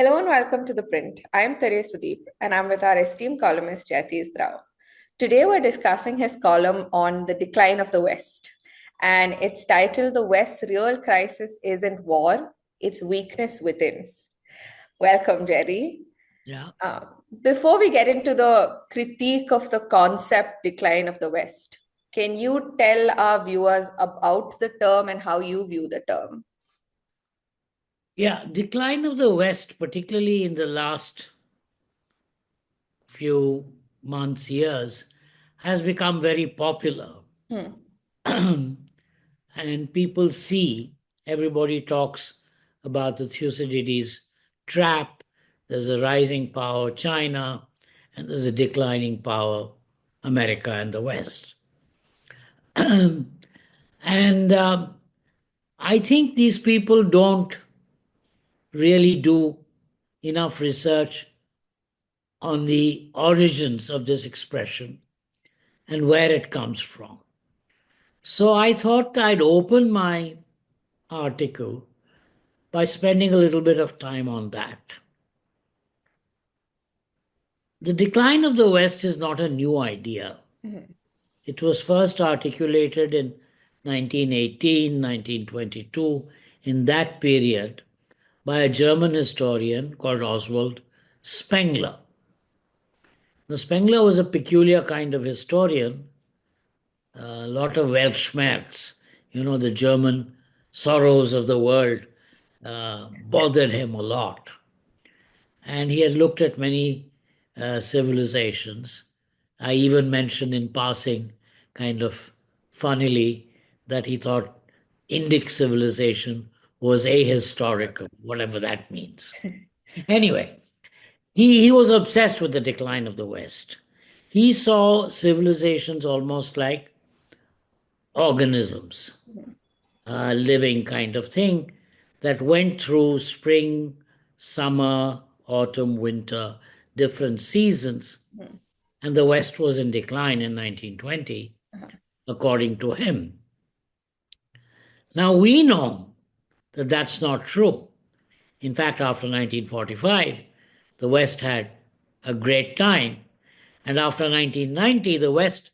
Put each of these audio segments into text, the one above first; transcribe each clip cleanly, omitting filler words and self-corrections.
Hello and welcome to ThePrint. I am Sudeep and I'm with our esteemed columnist Jaithirth Rao. Today we're discussing his column on the decline of the West, and it's titled The West's Real Crisis Isn't War, It's Weakness Within. Welcome, Jerry. Yeah. Before we get into the critique of the concept decline of the West, can you tell our viewers about the term and how you view the term? Yeah. Decline of the West, particularly in the last few months, years, has become very popular. Hmm. And people see, everybody talks about the Thucydides trap. There's a rising power, China, and there's a declining power, America and the West. and I think these people don't really do enough research on the origins of this expression and where it comes from. So I thought I'd open my article by spending a little bit of time on that. The decline of the West is not a new idea. Mhm. It was first articulated in 1918, 1922, in that period, by a German historian called Oswald Spengler. Now, Spengler was a peculiar kind of historian, a lot of Weltschmerz, the German sorrows of the world bothered him a lot. And he had looked at many civilizations. I even mentioned in passing, kind of funnily, that he thought Indic civilization was ahistorical, whatever that means. Anyway, he was obsessed with the decline of the West. He saw civilizations almost like organisms, living kind of thing that went through spring, summer, autumn, winter, different seasons. Mhm. And the West was in decline in 1920, Uh-huh. according to him. Now we know that that's not true. In fact, after 1945, the West had a great time. And after 1990, the West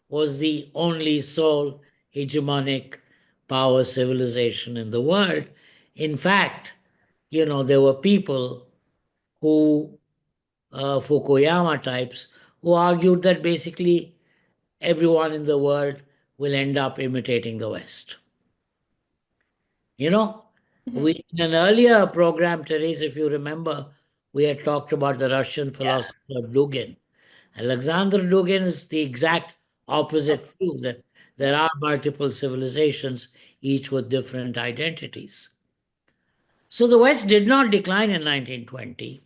was the only sole hegemonic power civilization in the world. In fact, there were people who, Fukuyama types, who argued that basically everyone in the world will end up imitating the West. You know, Mhm. we in an earlier program, Therese, if you remember, we had talked about the Russian Yeah. philosopher Dugin. Alexander Dugin is the exact opposite view that there are Yes. multiple civilizations, each with different identities. So the West did not decline in 1920.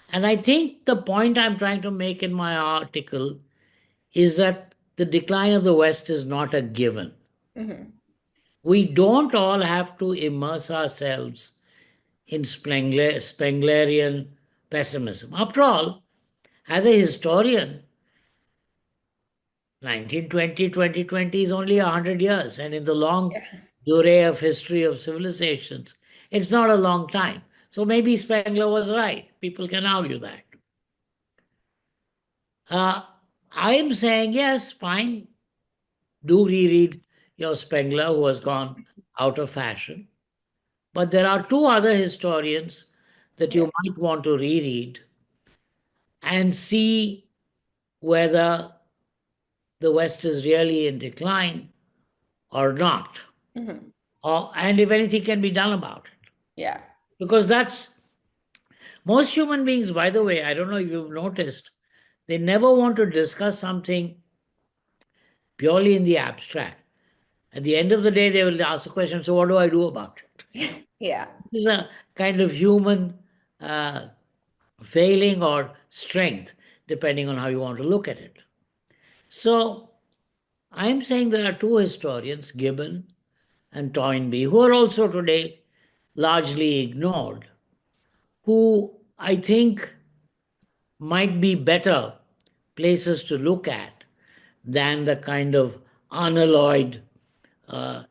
And I think the point I'm trying to make in my article is that the decline of the West is not a given. Mhm. We don't all have to immerse ourselves in Spenglerian pessimism. After all, as a historian, 1920, 2020 is only 100 years. And in the long Yeah. durée of history of civilizations, it's not a long time. So maybe Spengler was right. People can argue that. Uh, I am saying, yes, fine, do reread your Spengler, who has gone out of fashion. But there are two other historians that Yeah. you might want to reread and see whether the West is really in decline or not, Mhm. and if anything can be done about it. Yeah. Because that's most human beings, by the way, I don't know if you've noticed, they never want to discuss something purely in the abstract. At the end of the day, they will ask the question, so what do I do about it? Yeah. This is a kind of human uh, failing or strength, depending on how you want to look at it. So I'm saying there are two historians, Gibbon and Toynbee, who are also today largely ignored, who I think might be better places to look at than the kind of unalloyed uh,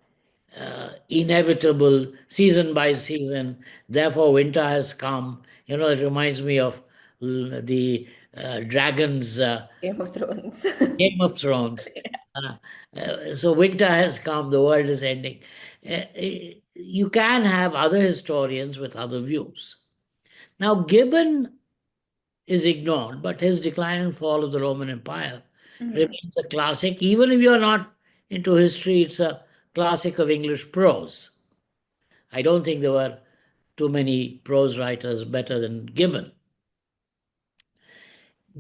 inevitable season by season. Therefore, winter has come. It reminds me of the dragons. Game of Thrones. Game of Thrones. Uh, so winter has come, the world is ending. You can have other historians with other views. Now, Gibbon is ignored, but his Decline and Fall of the Roman Empire Mhm. remains a classic. Even if you're not into history, it's a classic of English prose. I don't think there were too many prose writers better than Gibbon.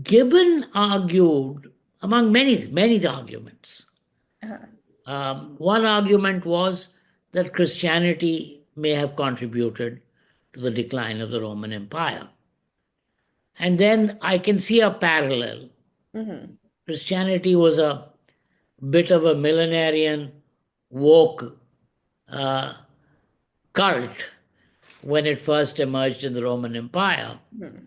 Gibbon argued, among many, many arguments, Uh-huh. one argument was that Christianity may have contributed to the decline of the Roman Empire. And then I can see a parallel. Mhm. Christianity was a bit of a millenarian woke uh, cult when it first emerged in the Roman Empire. Mhm.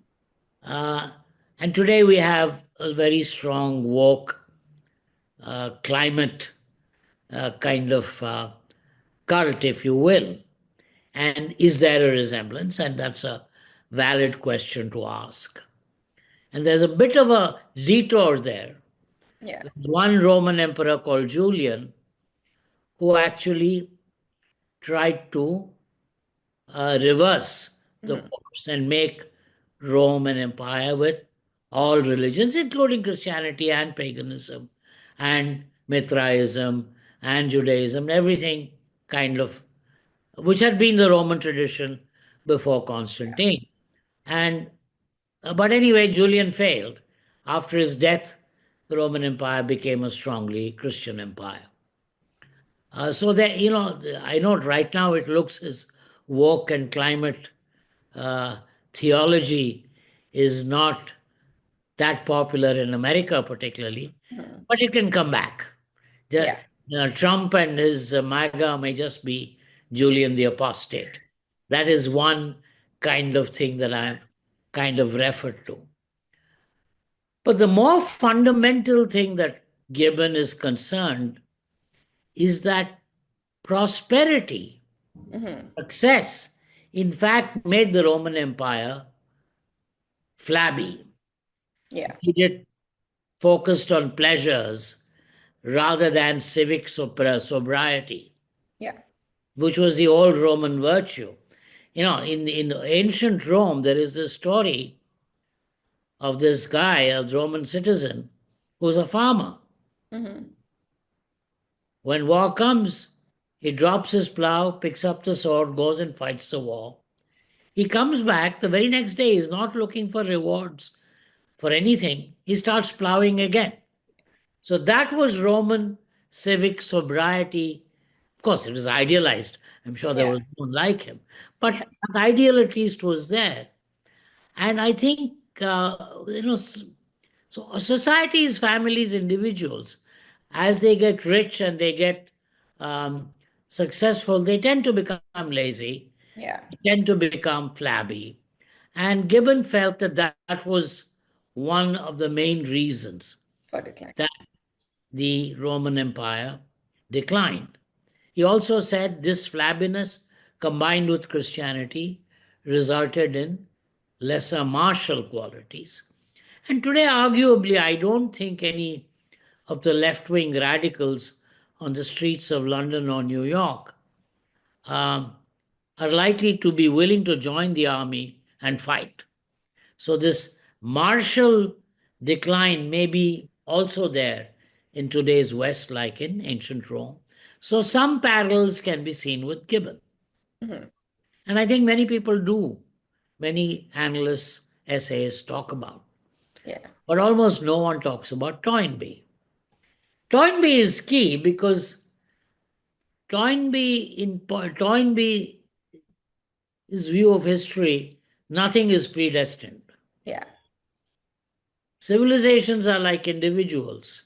Uh, and today we have a very strong woke climate kind of cult, if you will. And is there a resemblance? And that's a valid question to ask. And there's a bit of a detour there. Yeah. There's one Roman emperor called Julian who actually tried to reverse the Mhm. course and make Rome an empire with all religions, including Christianity and paganism and Mithraism and Judaism, everything kind of, which had been the Roman tradition before Constantine. And but anyway, Julian failed. After his death, the Roman Empire became a strongly Christian empire. So that I know right now it looks as woke and climate uh, theology is not that popular in America, particularly, Mhm. but it can come back. The, Yeah. Trump and his MAGA may just be Julian the Apostate. That is one kind of thing that I've kind of referred to. But the more fundamental thing that Gibbon is concerned is that prosperity, Mhm. success, in fact, made the Roman Empire flabby. Yeah. It focused on pleasures rather than civic sobriety, Yeah. which was the old Roman virtue. In ancient Rome, there is this story of this guy, a Roman citizen, who's a farmer. Mhm. When war comes, he drops his plow, picks up the sword, goes and fights the war. He comes back the very next day, he's not looking for rewards for anything. He starts plowing again. So that was Roman civic sobriety. Of course, it was idealized. I'm sure there Yeah. was no one like him, Yeah. but that ideal at least was there. And I think, so societies, families, individuals, as they get rich and they get um, successful, they tend to become lazy, Yeah. they tend to become flabby. And Gibbon felt that that was one of the main reasons For decline. that the Roman Empire declined. He also said this flabbiness combined with Christianity resulted in lesser martial qualities. And today, arguably, I don't think any of the left wing radicals on the streets of London or New York um, are likely to be willing to join the army and fight. So, this martial decline may be also there in today's West, like in ancient Rome. So, some parallels can be seen with Gibbon. Mhm. And I think many people do. Many analysts, essayists talk about. Yeah. But almost no one talks about Toynbee. Toynbee is key because Toynbee's view of history, nothing is predestined. Yeah. Civilizations are like individuals.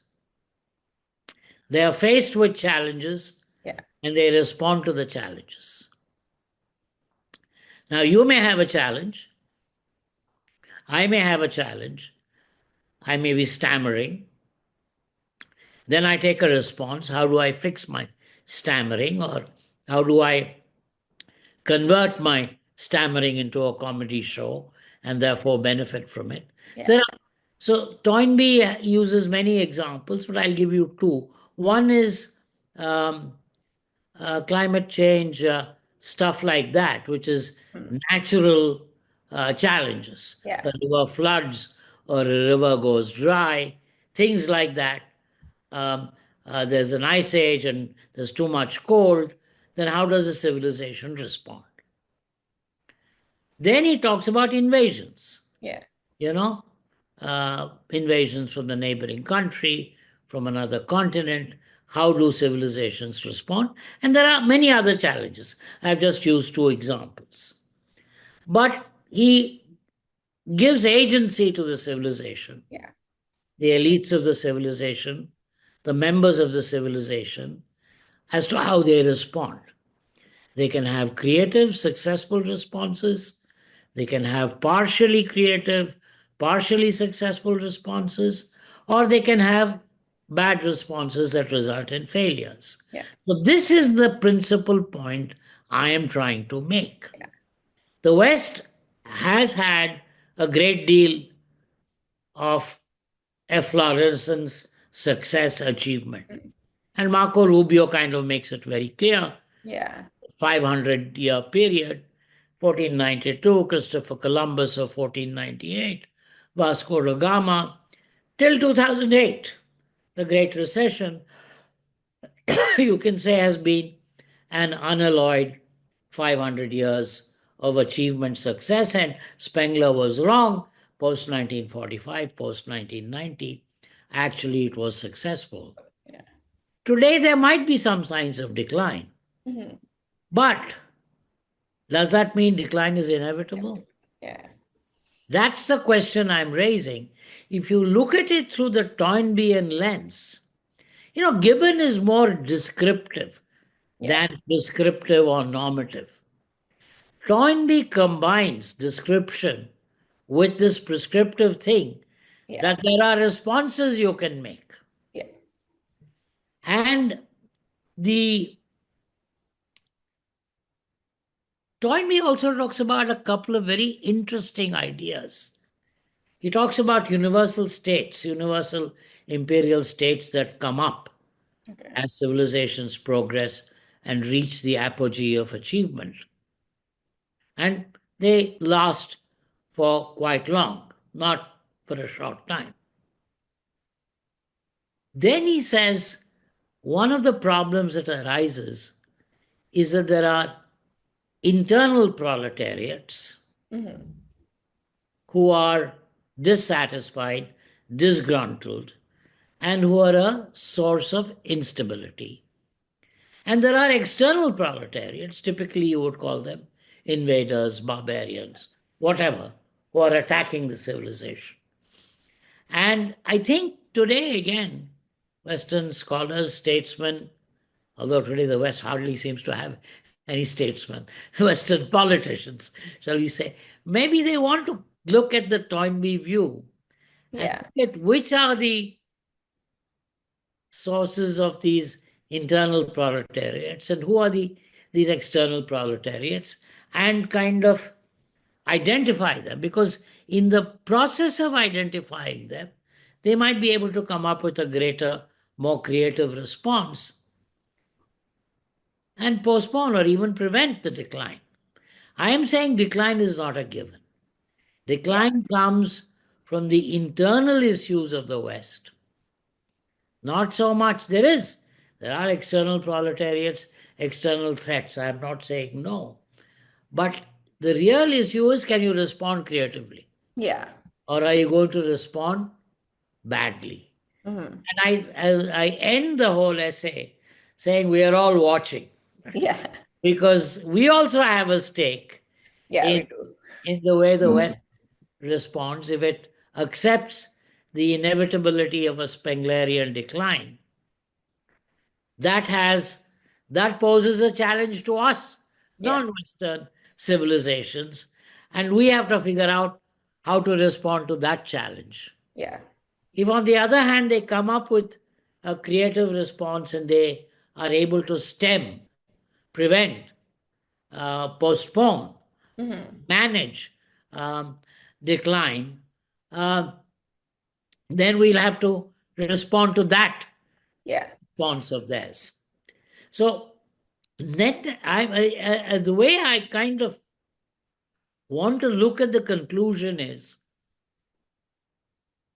They are faced with challenges Yeah. and they respond to the challenges. Now, you may have a challenge. I may have a challenge. I may be stammering. Then I take a response. How do I fix my stammering? Or How do I convert my stammering into a comedy show and therefore benefit from it? Yeah. There are, so Toynbee uses many examples, but I'll give you two. One is um, climate change, stuff like that, which is Mm. natural challenges. Yeah. A river floods or a river goes dry, things like that. Um, there's an ice age and there's too much cold. Then how does a civilization respond? Then he talks about invasions, Yeah. you know, invasions from the neighboring country, from another continent. How do civilizations respond? And there are many other challenges. I've just used two examples. But he gives agency to the civilization, Yeah. the elites of the civilization, the members of the civilization, as to how they respond. They can have creative, successful responses. They can have partially creative, partially successful responses, or they can have bad responses that result in failures. Yeah. So, this is the principal point I am trying to make. Yeah. The West has had a great deal of efflorescence, success, achievement. Mm. And Marco Rubio kind of makes it very clear. Yeah. 500-year period, 1492, Christopher Columbus of 1498, Vasco da Gama, till 2008, the Great Recession, you can say has been an unalloyed 500 years of achievement success. And Spengler was wrong. Post 1945, post 1990, actually it was successful. Yeah. Today, there might be some signs of decline. Mm-hmm. But does that mean decline is inevitable? Yeah. That's the question I'm raising. If you look at it through the Toynbeean lens, Gibbon is more descriptive Yeah. than prescriptive or normative. Toynbee combines description with this prescriptive thing Yeah. that there are responses you can make. Yeah. And the Toynbee also talks about a couple of very interesting ideas. He talks about universal states, universal imperial states that come up Okay. as civilizations progress and reach the apogee of achievement. And they last for quite long, not for a short time. Then he says one of the problems that arises is that there are internal proletariats Mm-hmm. who are dissatisfied, disgruntled, and who are a source of instability. And there are external proletariats, typically you would call them invaders, barbarians, whatever, who are attacking the civilization. And I think today, again, Western scholars, statesmen, although today the West hardly seems to have any statesmen, Western politicians, shall we say, maybe they want to look at the Toynbee view and Yeah. look at which are the sources of these internal proletariats and who are these external proletariats, and kind of identify them, because in the process of identifying them they might be able to come up with a greater, more creative response and postpone or even prevent the decline. I am saying decline is not a given. Yeah. Decline comes from the internal issues of the West. Not so much. There are external proletariats, external threats. I'm not saying no. But the real issue is, can you respond creatively? Yeah. Or are you going to respond badly? Mm-hmm. And I end the whole essay saying we are all watching, Yeah. because we also have a stake Yeah, we in, do. in the way the West responds. If it accepts the inevitability of a Spenglerian decline, that has that poses a challenge to us Yeah. non-Western civilizations, and we have to figure out how to respond to that challenge. Yeah. If on the other hand they come up with a creative response and they are able to stem prevent, postpone, Hmm. manage um, decline, uh, then we'll have to respond to that Yeah. response of theirs. So, the way I kind of want to look at the conclusion is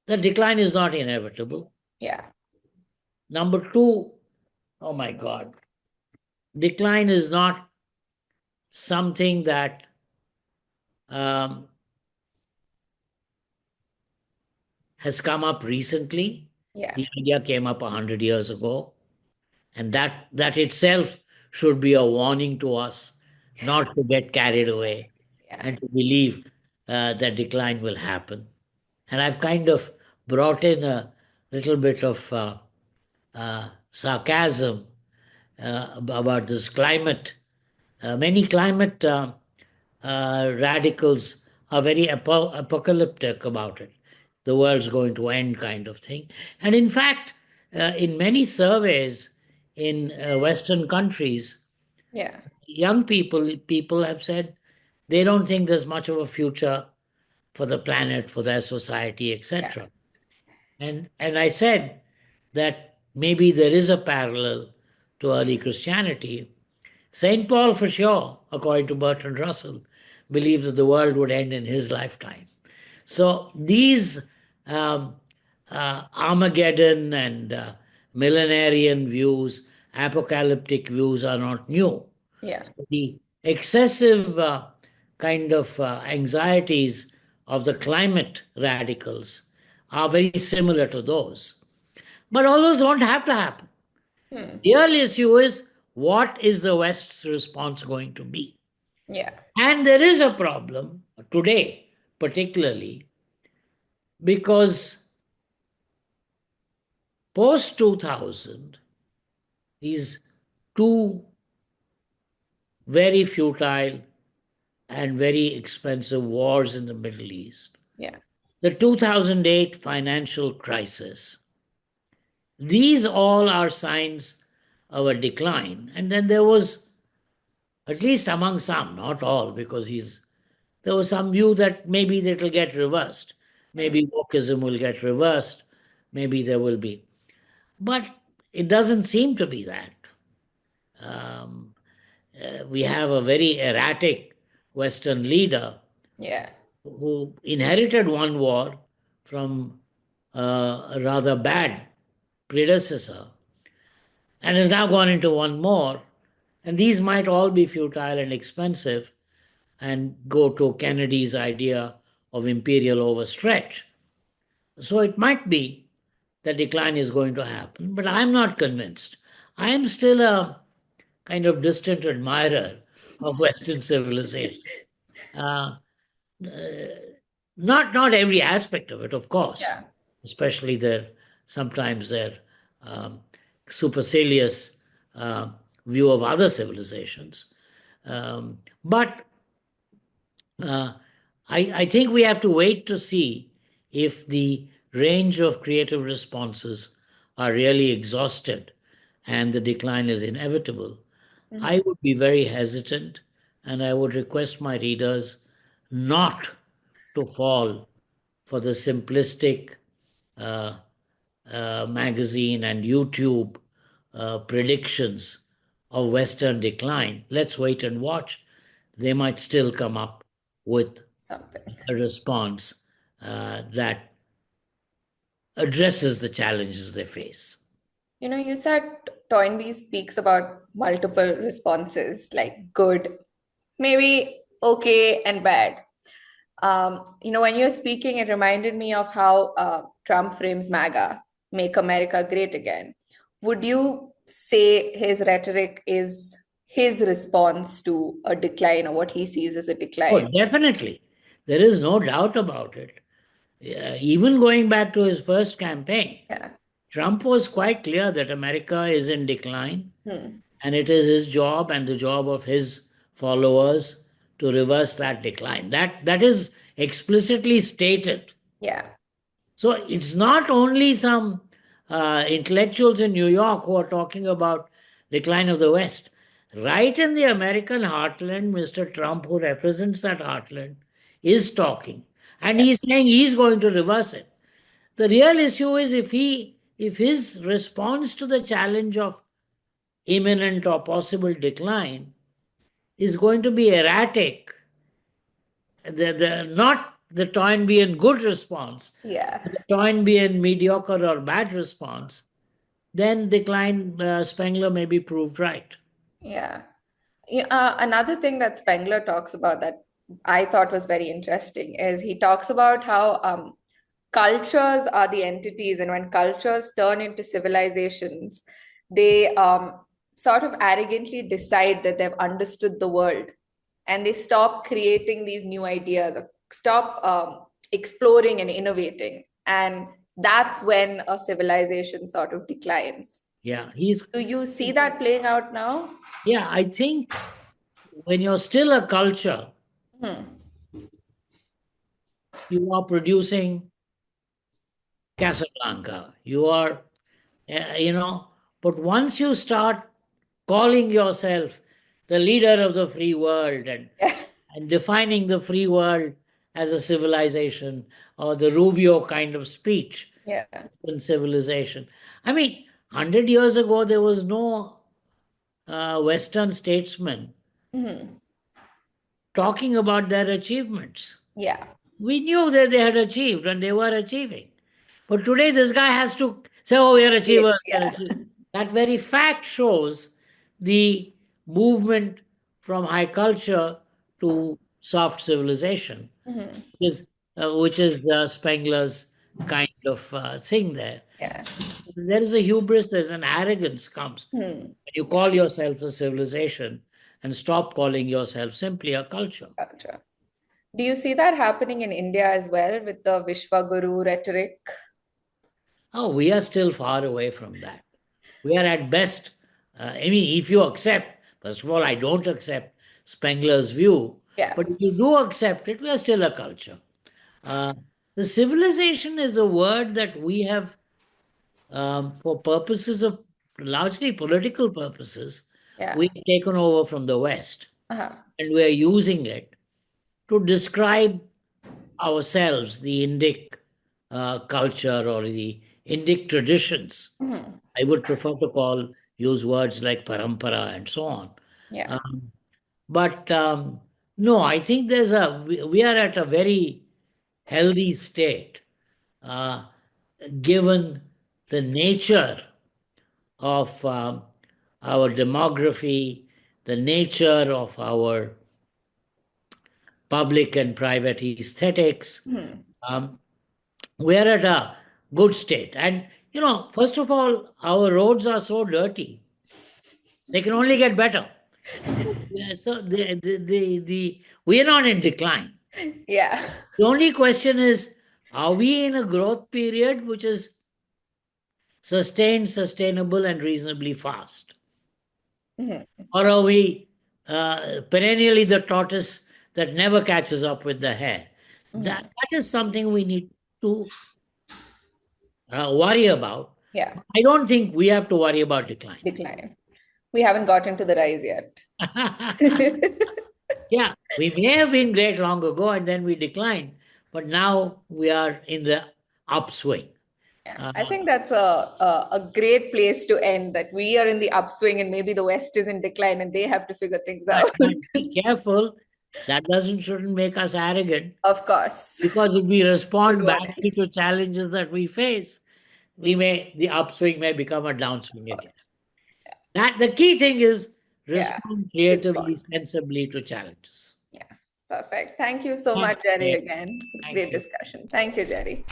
that decline is not inevitable. Yeah. Number two, oh my God, decline is not something that um, has come up recently. Yeah. The idea came up 100 years ago, and that itself should be a warning to us not to get carried away Yeah. and to believe that decline will happen. And I've kind of brought in a little bit of sarcasm about this climate. Many climate radicals are very apocalyptic about it. The world's going to end, kind of thing. And in fact, in many surveys in Western countries, Yeah. young people have said they don't think there's much of a future for the planet, for their society, Yeah. etc. And I said that maybe there is a parallel to early Christianity. St. Paul, for sure, according to Bertrand Russell, believed that the world would end in his lifetime. So these um, Armageddon and millenarian views, apocalyptic views are not new. Yeah. The excessive kind of anxieties of the climate radicals are very similar to those. But all those don't have to happen. Hmm. The real issue is, what is the West's response going to be? Yeah. And there is a problem today, particularly because post 2000, these two very futile and very expensive wars in the Middle East, Yeah. the 2008 financial crisis, these all are signs of a decline. And then there was, at least among some, not all, because there was some view that maybe it'll get reversed. Hmm. Maybe wokeism will get reversed. Maybe there will be. But it doesn't seem to be that. Um, we have a very erratic Western leader Yeah. who inherited one war from a rather bad predecessor and has now gone into one more. And these might all be futile and expensive and go to Kennedy's idea of imperial overstretch. So it might be that decline is going to happen, but I'm not convinced. I am still a kind of distant admirer of Western civilization. Uh, not every aspect of it, of course, Yeah. especially sometimes their um, supercilious uh, view of other civilizations. But uh, I think we have to wait to see if the range of creative responses are really exhausted and the decline is inevitable. I Hmm. would be very hesitant, and I would request my readers not to fall for the simplistic uh, magazine and YouTube predictions of Western decline. Let's wait and watch. They might still come up with Something. a response that addresses the challenges they face. You said Toynbee speaks about multiple responses, like good, maybe okay, and bad. When you're speaking, it reminded me of how Trump frames MAGA, Make America Great Again. Would you say his rhetoric is his response to a decline or what he sees as a Oh, decline? definitely. There is no doubt about it. Even going back to his first campaign, Yeah. Trump was quite clear that America is in decline, Hmm. and it is his job and the job of his followers to reverse that decline. That is explicitly stated. Yeah. So it's not only some intellectuals in New York who are talking about decline of the West. Right in the American heartland, Mr. Trump, who represents that heartland, is talking. And Yeah. he's saying he's going to reverse it. The real issue is if his response to the challenge of imminent or possible decline is going to be erratic, not the Toynbeean good response, Yeah. the Toynbeean mediocre or bad response, then decline Spengler may be proved right. Yeah. Yeah, another thing that Spengler talks about that I thought was very interesting is he talks about how cultures are the entities, and when cultures turn into civilizations, they sort of arrogantly decide that they've understood the world, and they stop creating these new ideas or stop exploring and innovating. And that's when a civilization sort of declines. Yeah, he's Do you see that playing out now? yeah, I think when you're still a culture, Hmm. you are producing Casablanca. You are, but once you start calling yourself the leader of the free world Yeah. and defining the free world as a civilization or the Rubio kind of speech Yeah. in civilization. I mean, 100 years ago, there was no Western statesman Mhm. talking about their achievements. Yeah. We knew that they had achieved and they were achieving. But today, this guy has to say, oh, we are achievers. We are Yeah. achievers. That very fact shows the movement from high culture to soft civilization, Mhm. which is Spengler's kind of thing there. Yeah. There is a hubris, there's an arrogance comes Hmm. when you Yeah. call yourself a civilization and stop calling yourself simply a culture. Gotcha. Do you see that happening in India as well with the Vishwaguru rhetoric? Oh, we are still far away from that. We are at best, I mean, if you accept, first of all, I don't accept Spengler's view, Yeah. but if you do accept it, we are still a culture. Uh, the civilization is a word that we have, for purposes of largely political purposes, Yeah. we've taken over from the West Uh-huh. and we're using it to describe ourselves, the Indic culture or the Indic traditions. Mhm. I would prefer to use words like parampara and so on. Yeah. Um, but no, I think we are at a very healthy state, uh, given the nature of our demography, the nature of our public and private aesthetics. Mhm. Um, we're at a good state. And, first of all, our roads are so dirty, they can only get better. Yeah, so we are not in decline. Yeah. The only question is, are we in a growth period which is sustained, sustainable, and reasonably fast? Mhm. Or are we perennially the tortoise that never catches up with the hare? Mhm. That is something we need to worry about. Yeah. I don't think we have to worry about decline. Decline. We haven't gotten to the rise yet. Yeah, we may have been great long ago and then we declined, but now we are in the upswing. Yeah. Uh, I think that's a great place to end, that we are in the upswing and maybe the West is in decline and they have to figure things out. be careful. That shouldn't make us arrogant, Of course. because if we Good respond warning. badly to challenges that we face, the upswing may become a downswing again. That the key thing is Yeah. respond creatively, Respond. sensibly to challenges. Yeah. Perfect. Thank you so Thanks, much, Jerry, Dave. again. Thank Great you. discussion. Thank you, Jerry.